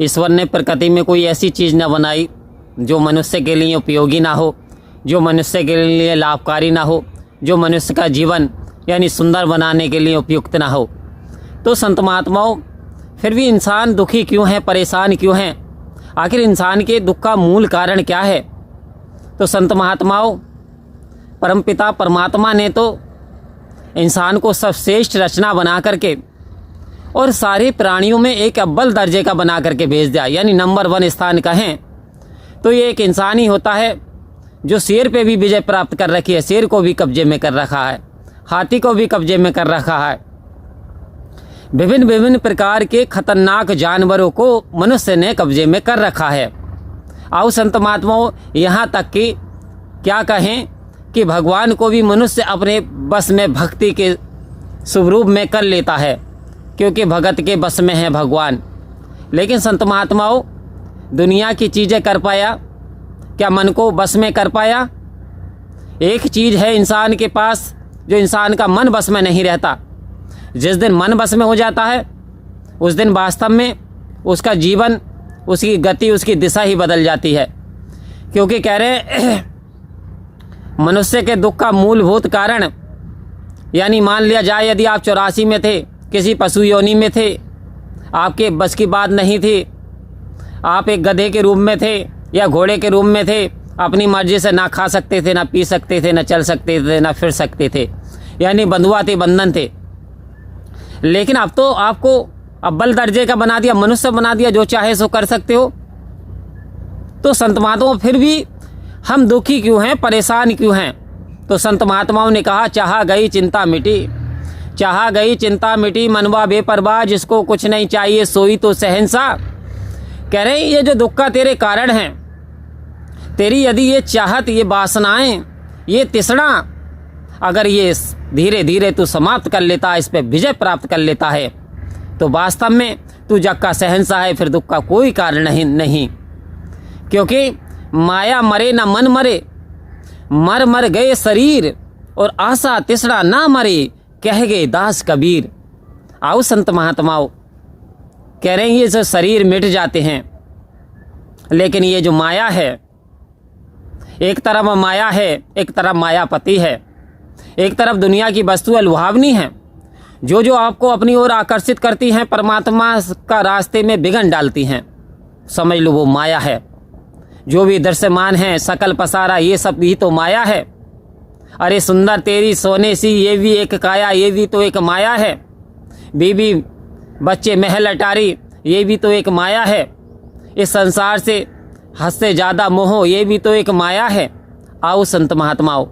ईश्वर ने प्रकृति में कोई ऐसी चीज़ न बनाई जो मनुष्य के लिए उपयोगी ना हो, जो मनुष्य के लिए लाभकारी ना हो, जो मनुष्य का जीवन यानी सुंदर बनाने के लिए उपयुक्त ना हो। तो संत महात्माओं, फिर भी इंसान दुखी क्यों है, परेशान क्यों है? आखिर इंसान के दुख का मूल कारण क्या है? तो संत महात्माओं, परमपिता परमात्मा ने तो इंसान को सर्वश्रेष्ठ रचना बना करके और सारे प्राणियों में एक अव्वल दर्जे का बना करके भेज दिया, यानी नंबर 1 स्थान कहें तो ये एक इंसान ही होता है जो शेर पे भी विजय प्राप्त कर रखी है। शेर को भी कब्जे में कर रखा है, हाथी को भी कब्जे में कर रखा है। विभिन्न विभिन्न प्रकार के खतरनाक जानवरों को मनुष्य ने कब्जे में कर रखा है। आओ संत महात्माओं, यहाँ तक कि क्या कहें कि भगवान को भी मनुष्य अपने बस में भक्ति के स्वरूप में कर लेता है, क्योंकि भगत के बस में है भगवान। लेकिन संत महात्माओं, दुनिया की चीज़ें कर पाया क्या? मन को बस में कर पाया? एक चीज़ है इंसान के पास जो इंसान का मन बस में नहीं रहता। जिस दिन मन बस में हो जाता है उस दिन वास्तव में उसका जीवन, उसकी गति, उसकी दिशा ही बदल जाती है। क्योंकि कह रहे मनुष्य के दुख का मूलभूत कारण, यानी मान लिया जाए यदि आप 84 में थे, किसी पशु योनि में थे, आपके बस की बात नहीं थी, आप एक गधे के रूप में थे या घोड़े के रूप में थे, अपनी मर्जी से ना खा सकते थे, ना पी सकते थे, ना चल सकते थे, ना फिर सकते थे, यानी बंधुआ थे, बंधन थे। लेकिन अब तो आपको अव्वल दर्जे का बना दिया, मनुष्य बना दिया, जो चाहे सो कर सकते हो। तो संत महात्माओं, फिर भी हम दुखी क्यों हैं, परेशान क्यों हैं? तो संत महात्माओं ने कहा, चाहा गई चिंता मिटी, चाहा गई चिंता मिटी, मनवा बेपरवाह, जिसको कुछ नहीं चाहिए सोई तो शहंशाह। कह रहे ये जो दुख का तेरे कारण हैं, तेरी यदि ये चाहत, ये वासनाएं, ये तृष्णा, अगर ये धीरे धीरे तू समाप्त कर लेता है, इस पे विजय प्राप्त कर लेता है, तो वास्तव में तू जग का शहंशाह है। फिर दुख का कोई कारण नहीं, क्योंकि माया मरे ना मन मरे, मर मर गए शरीर, और आशा तृष्णा ना मरे, कह गए दास कबीर। आओ संत महात्माओं, कह रहे हैं ये जो शरीर मिट जाते हैं, लेकिन ये जो माया है, एक तरफ माया है, एक तरफ मायापति है, एक तरफ दुनिया की वस्तु लुभावनी है, जो जो आपको अपनी ओर आकर्षित करती हैं, परमात्मा का रास्ते में बिगन डालती हैं। समझ लो वो माया है। जो भी दृश्यमान है, सकल पसारा, ये सब भी तो माया है। अरे सुंदर तेरी सोने सी ये भी एक काया, ये भी तो एक माया है। बीबी बच्चे महल अटारी, ये भी तो एक माया है। इस संसार से हद से ज़्यादा मोह, ये भी तो एक माया है। आओ संत महात्माओं,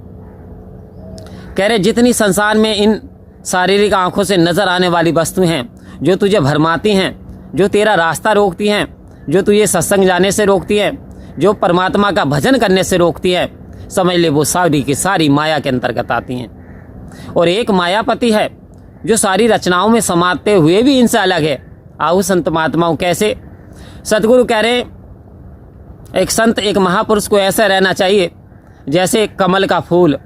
कह रहे जितनी संसार में इन शारीरिक आंखों से नजर आने वाली वस्तु हैं, जो तुझे भरमाती हैं, जो तेरा रास्ता रोकती हैं, जो तुझे सत्संग जाने से रोकती हैं, जो परमात्मा का भजन करने से रोकती है, समझ ले वो सारी की सारी माया के अंतर्गत आती हैं। और एक मायापति है जो सारी रचनाओं में समाते हुए भी इनसे अलग है। आओ संत महात्माओं, कैसे? सतगुरु कह रहे एक संत, एक महापुरुष को ऐसा रहना चाहिए जैसे कमल का फूल।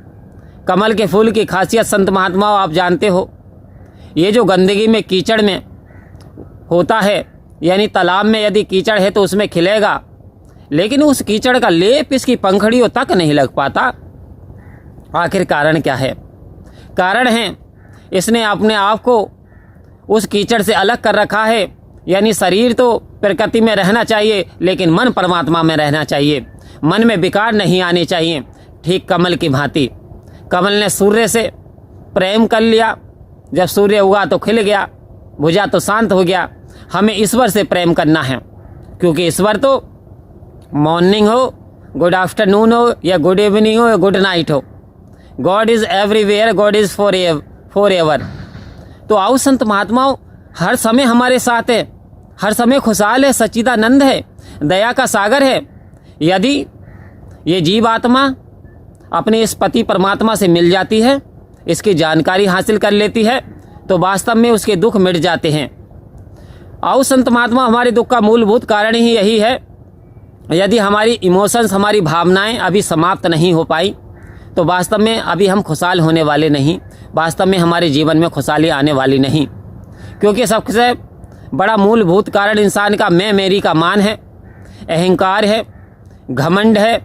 कमल के फूल की खासियत संत महात्माओं आप जानते हो, ये जो गंदगी में, कीचड़ में होता है, यानी तालाब में यदि कीचड़ है तो उसमें खिलेगा, लेकिन उस कीचड़ का लेप इसकी पंखड़ियों तक नहीं लग पाता। आखिर कारण क्या है? कारण है इसने अपने आप को उस कीचड़ से अलग कर रखा है। यानी शरीर तो प्रकृति में रहना चाहिए, लेकिन मन परमात्मा में रहना चाहिए। मन में विकार नहीं आने चाहिए। ठीक कमल की भांति, कमल ने सूर्य से प्रेम कर लिया, जब सूर्य उगा तो खिल गया, बुझा तो शांत हो गया। हमें ईश्वर से प्रेम करना है, क्योंकि ईश्वर तो मॉर्निंग हो, गुड आफ्टरनून हो, या गुड इवनिंग हो, या गुड नाइट हो, God is everywhere, God is for ever. तो आओ संत महात्माओं, हर समय हमारे साथ है, हर समय खुशहाल है, सच्चिदानंद है, दया का सागर है। यदि ये जीव आत्मा अपने इस पति परमात्मा से मिल जाती है, इसकी जानकारी हासिल कर लेती है, तो वास्तव में उसके दुख मिट जाते हैं। आओ संत महात्मा, हमारे दुख का मूलभूत कारण ही यही है। यदि हमारी इमोशंस, हमारी भावनाएं अभी समाप्त नहीं हो पाई, तो वास्तव में अभी हम खुशहाल होने वाले नहीं, वास्तव में हमारे जीवन में खुशहाली आने वाली नहीं। क्योंकि सबसे बड़ा मूलभूत कारण इंसान का मैं मेरी का मान है, अहंकार है, घमंड है,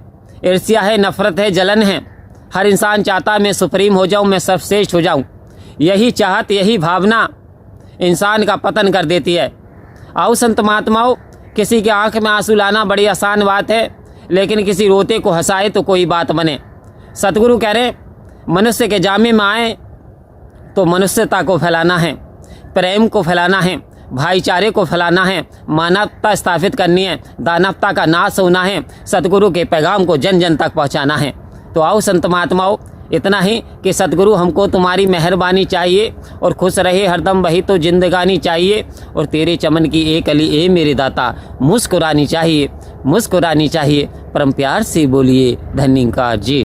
ईर्ष्या है, नफरत है, जलन है। हर इंसान चाहता है मैं सुप्रीम हो जाऊं, मैं सर्वश्रेष्ठ हो जाऊं। यही चाहत, यही भावना इंसान का पतन कर देती है। आओ संत महात्माओं, किसी की आंख में आंसू लाना बड़ी आसान बात है, लेकिन किसी रोते को हंसाए तो कोई बात बने। सतगुरु कह रहे मनुष्य के जामे में आए तो मनुष्यता को फैलाना है, प्रेम को फैलाना है, भाईचारे को फैलाना है, मानवता स्थापित करनी है, दानवता का नाश होना है, सतगुरु के पैगाम को जन जन तक पहुंचाना है। तो आओ संत महात्माओं, इतना ही कि सतगुरु हमको तुम्हारी मेहरबानी चाहिए और खुश रहे हरदम वही तो जिंदगानी चाहिए, और तेरे चमन की एक कली ए मेरे दाता मुस्कुरानी चाहिए, मुस्कुरानी चाहिए। परम प्यार से बोलिए धन्यवाद जी।